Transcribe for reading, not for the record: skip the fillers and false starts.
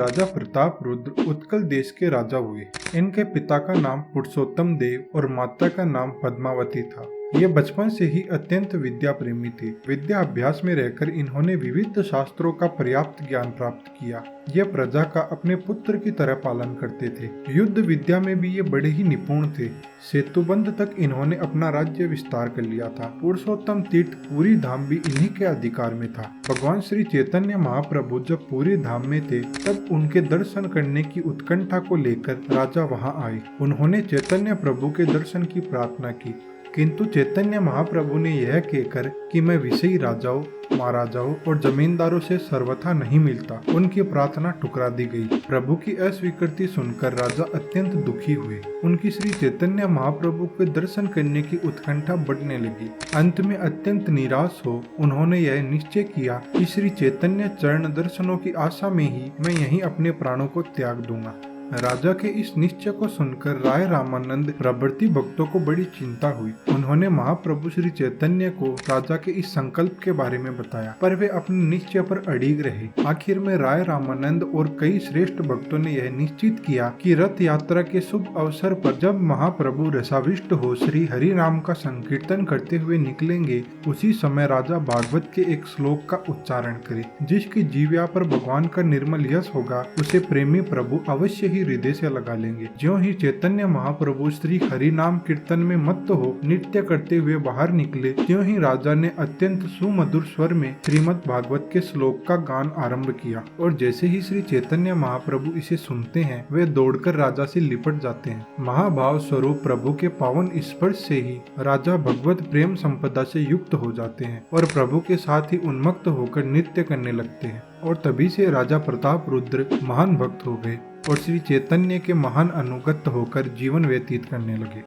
राजा प्रताप रुद्र उत्कल देश के राजा हुए। इनके पिता का नाम पुरुषोत्तम देव और माता का नाम पद्मावती था। ये बचपन से ही अत्यंत विद्या प्रेमी थे। विद्या अभ्यास में रहकर इन्होंने विविध शास्त्रों का पर्याप्त ज्ञान प्राप्त किया। ये प्रजा का अपने पुत्र की तरह पालन करते थे। युद्ध विद्या में भी ये बड़े ही निपुण थे। सेतुबंध तक इन्होंने अपना राज्य विस्तार कर लिया था। पुरुषोत्तम तीर्थ पूरी धाम भी इन्हीं के अधिकार में था। भगवान श्री चैतन्य महाप्रभु जब पूरी धाम में थे तब उनके दर्शन करने की उत्कंठा को लेकर राजा वहां आए। उन्होंने चैतन्य प्रभु के दर्शन की प्रार्थना की, किंतु चैतन्य महाप्रभु ने यह कहकर कि मैं विषयी राजाओं, महाराजाओं और जमींदारों से सर्वथा नहीं मिलता, उनकी प्रार्थना ठुकरा दी गई। प्रभु की अस्वीकृति सुनकर राजा अत्यंत दुखी हुए। उनकी श्री चैतन्य महाप्रभु के दर्शन करने की उत्कंठा बढ़ने लगी। अंत में अत्यंत निराश हो उन्होंने यह निश्चय किया कि श्री चैतन्य चरण दर्शनों की आशा में ही मैं यहीं अपने प्राणों को त्याग दूंगा। राजा के इस निश्चय को सुनकर राय रामानंद प्रभृति भक्तों को बड़ी चिंता हुई। उन्होंने महाप्रभु श्री चैतन्य को राजा के इस संकल्प के बारे में बताया, पर वे अपने निश्चय पर अड़िग रहे। आखिर में राय रामानंद और कई श्रेष्ठ भक्तों ने यह निश्चित किया कि रथ यात्रा के शुभ अवसर पर जब महाप्रभु रसाविष्ट हो श्री हरि नाम का संकीर्तन करते हुए निकलेंगे, उसी समय राजा भागवत के एक श्लोक का उच्चारण करे। जिसकी जीव्या पर भगवान का निर्मल यश होगा, उसे प्रेमी प्रभु अवश्य ही हृदय से लगा लेंगे। ज्यों ही चैतन्य महाप्रभु श्री हरि नाम कीर्तन में मत्त हो नृत्य करते हुए बाहर निकले, त्यों ही राजा ने अत्यंत सुमधुर स्वर में श्रीमद् भागवत के श्लोक का गान आरंभ किया। और जैसे ही श्री चैतन्य महाप्रभु इसे सुनते हैं, वे दौड़कर राजा से लिपट जाते हैं। महाभाव स्वरूप प्रभु के पावन स्पर्श से ही राजा भगवत प्रेम संपदा से युक्त हो जाते हैं और प्रभु के साथ ही उन्मत्त होकर नृत्य करने लगते हैं। और तभी से राजा प्रताप रुद्र महान भक्त हो गए और श्री चैतन्य के महान अनुगत होकर जीवन व्यतीत करने लगे।